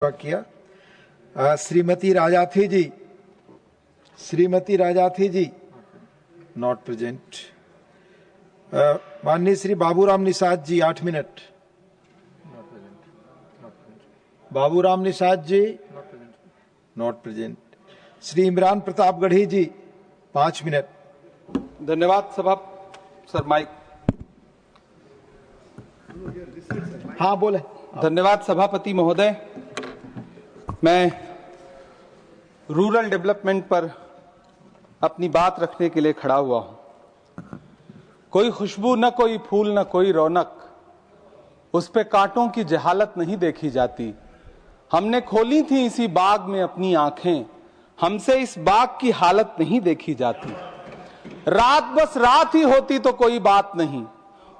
किया। Shrimati Rajathi ji not present. माननीय श्री बाबूराम निषाद जी 8 मिनट। Baburam Nishad ji not present. श्री इमरान प्रताप गढ़ी जी 5 मिनट। धन्यवाद सभा सर माइक। हाँ बोले। धन्यवाद सभापति महोदय। मैं रूरल डेवलपमेंट पर अपनी बात रखने के लिए खड़ा हुआ हूं। कोई खुशबू न कोई फूल न कोई रौनक, उस पे कांटों की जहालत नहीं देखी जाती। हमने खोली थी इसी बाग में अपनी आंखें, हमसे इस बाग की हालत नहीं देखी जाती। रात बस रात ही होती तो कोई बात नहीं,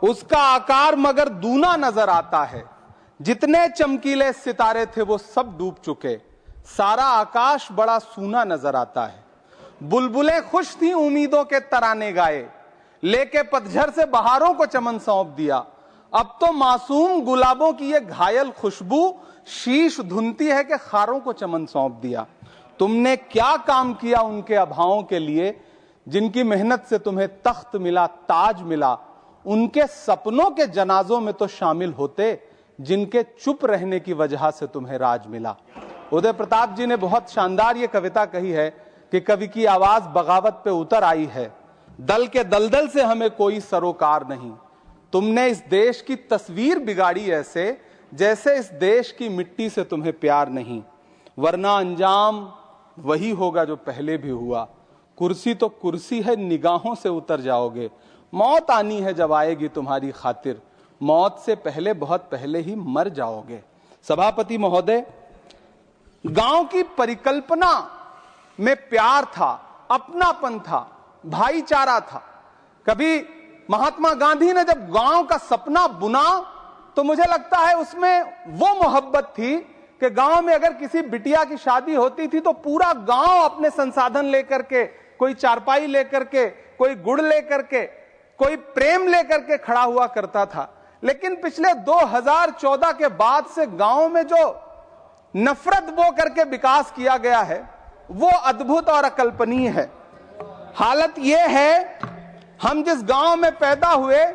उसका आकार मगर दूना नजर आता है। जितने चमकीले सितारे थे वो सब डूब चुके, सारा आकाश बड़ा सूना नजर आता है। बुलबुलें खुश थी उम्मीदों के तराने गाए, लेके पतझड़ से बहारों को चमन सौंप दिया। अब तो मासूम गुलाबों की ये घायल खुशबू शीश धुनती है कि खारों को चमन सौंप दिया। तुमने क्या काम किया उनके अभावों के लिए, जिनकी मेहनत से तुम्हें तख्त मिला, ताज मिला। उनके सपनों के जनाजों में तो शामिल होते, जिनके चुप रहने की वजह से तुम्हें राज मिला। उदय प्रताप जी ने बहुत शानदार ये कविता कही है कि कवि की आवाज बगावत पे उतर आई है। दल के दलदल से हमें कोई सरोकार नहीं। तुमने इस देश की तस्वीर बिगाड़ी ऐसे, जैसे इस देश की मिट्टी से तुम्हें प्यार नहीं। वरना अंजाम वही होगा जो पहले भी हुआ। कुर्सी तो कुर्सी है, निगाहों से उतर जाओगे। मौत आनी है जब आएगी तुम्हारी खातिर, मौत से पहले बहुत पहले ही मर जाओगे। सभापति महोदय, गांव की परिकल्पना में प्यार था, अपनापन था, भाईचारा था। कभी महात्मा गांधी ने जब गांव का सपना बुना तो मुझे लगता है उसमें वो मोहब्बत थी कि गांव में अगर किसी बिटिया की शादी होती थी तो पूरा गांव अपने संसाधन लेकर के, कोई चारपाई लेकर के, कोई गुड़ लेकर के, कोई प्रेम लेकर के खड़ा हुआ करता था। लेकिन पिछले 2014 के बाद से गांव में जो नफरत बो करके विकास किया गया है वो अद्भुत और अकल्पनीय है। हालत यह है, हम जिस गांव में पैदा हुए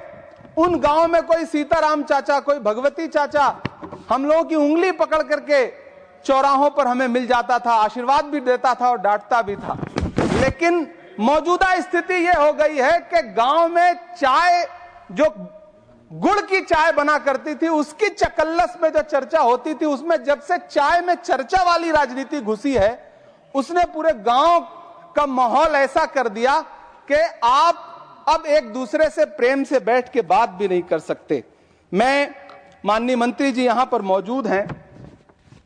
उन गांव में कोई सीताराम चाचा, कोई भगवती चाचा हम लोगों की उंगली पकड़ करके चौराहों पर हमें मिल जाता था, आशीर्वाद भी देता था और डांटता भी था। लेकिन मौजूदा स्थिति यह हो गई है कि गांव में चाय, जो गुड़ की चाय बना करती थी, उसकी चकल्लस में जो चर्चा होती थी, उसमें जब से चाय में चर्चा वाली राजनीति घुसी है, उसने पूरे गांव का माहौल ऐसा कर दिया कि आप अब एक दूसरे से प्रेम से बैठ के बात भी नहीं कर सकते। मैं, माननीय मंत्री जी यहां पर मौजूद हैं,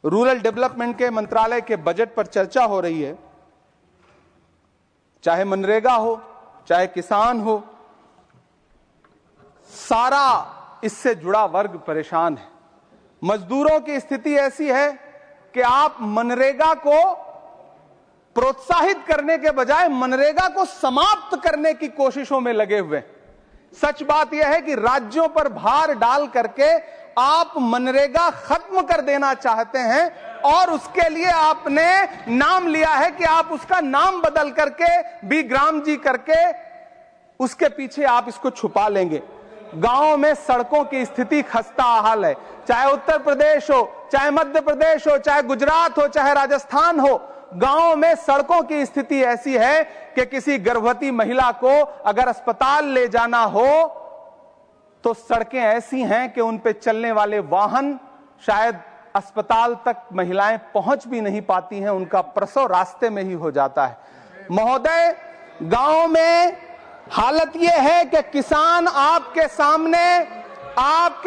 रूरल डेवलपमेंट के मंत्रालय के बजट पर चर्चा हो रही है। चाहे मनरेगा हो, चाहे किसान हो, सारा इससे जुड़ा वर्ग परेशान है। मजदूरों की स्थिति ऐसी है कि आप मनरेगा को प्रोत्साहित करने के बजाय मनरेगा को समाप्त करने की कोशिशों में लगे हुए। सच बात यह है कि राज्यों पर भार डाल करके आप मनरेगा खत्म कर देना चाहते हैं और उसके लिए आपने नाम लिया है कि आप उसका नाम बदल करके बीग्राम जी करके उसके पीछे आप इसको छुपा लेंगे। गांव में सड़कों की स्थिति खस्ता हाल है, चाहे उत्तर प्रदेश हो, चाहे मध्य प्रदेश हो, चाहे गुजरात हो, चाहे राजस्थान हो। गांव में सड़कों की स्थिति ऐसी है कि किसी गर्भवती महिला को अगर अस्पताल ले जाना हो तो सड़कें ऐसी हैं कि उन पे चलने वाले वाहन शायद अस्पताल तक महिलाएं पहुंच भी नहीं पाती हैं, उनका प्रसव रास्ते में ही हो जाता है। महोदय, गांव में हालत यह है कि किसान आपके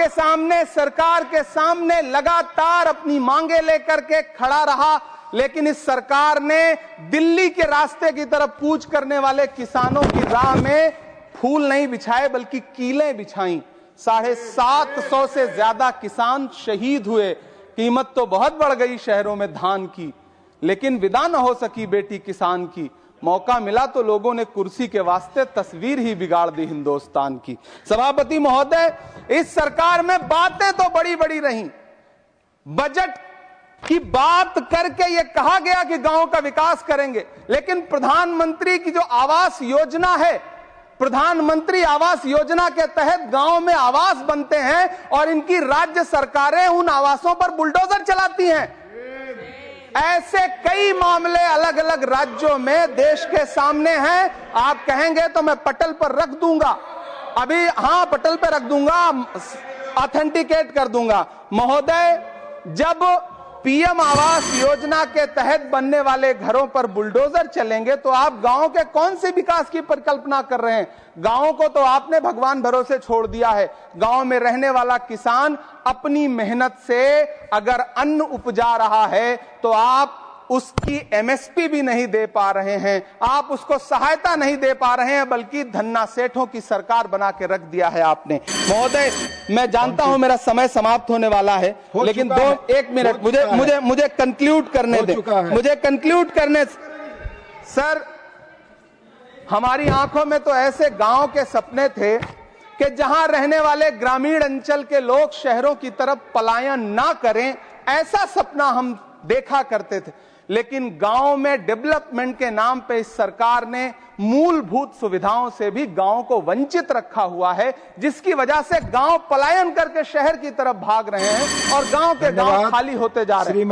सामने सरकार के सामने लगातार अपनी मांगे लेकर के खड़ा रहा, लेकिन इस सरकार ने दिल्ली के रास्ते की तरफ कूच करने वाले किसानों की राह में फूल नहीं बिछाए बल्कि कीलें बिछाई। 750 से ज्यादा किसान शहीद हुए। कीमत तो बहुत बढ़ गई शहरों में धान की, लेकिन विदा न हो सकी बेटी किसान की। मौका मिला तो लोगों ने कुर्सी के वास्ते तस्वीर ही बिगाड़ दी हिंदुस्तान की। सभापति महोदय, इस सरकार में बातें तो बड़ी बड़ी रही, बजट कि बात करके ये कहा गया कि गांव का विकास करेंगे, लेकिन प्रधानमंत्री की जो आवास योजना है, प्रधानमंत्री आवास योजना के तहत गांव में आवास बनते हैं और इनकी राज्य सरकारें उन आवासों पर बुलडोजर चलाती हैं। ऐसे कई मामले अलग अलग राज्यों में देश के सामने हैं। आप कहेंगे तो मैं पटल पर रख दूंगा, अभी हाँ पटल पर रख दूंगा, ऑथेंटिकेट कर दूंगा। महोदय, जब पीएम आवास योजना के तहत बनने वाले घरों पर बुलडोजर चलेंगे तो आप गांव के कौन से विकास की परिकल्पना कर रहे हैं? गांव को तो आपने भगवान भरोसे छोड़ दिया है। गांव में रहने वाला किसान अपनी मेहनत से अगर अन्न उपजा रहा है तो आप उसकी एमएसपी भी नहीं दे पा रहे हैं, आप उसको सहायता नहीं दे पा रहे हैं, बल्कि धन्ना सेठों की सरकार बना के रख दिया है आपने। महोदय, मैं जानता हूं मेरा समय समाप्त होने वाला है, लेकिन एक मिनट मुझे कंक्लूड करने दें, मुझे कंक्लूड करने। सर, हमारी आंखों में तो ऐसे गांव के सपने थे कि जहां रहने वाले ग्रामीण अंचल के लोग शहरों की तरफ पलायन ना करें, ऐसा सपना हम देखा करते थे। लेकिन गांव में डेवलपमेंट के नाम पे इस सरकार ने मूलभूत सुविधाओं से भी गांव को वंचित रखा हुआ है, जिसकी वजह से गांव पलायन करके शहर की तरफ भाग रहे हैं और गांव के गांव खाली होते जा रहे हैं।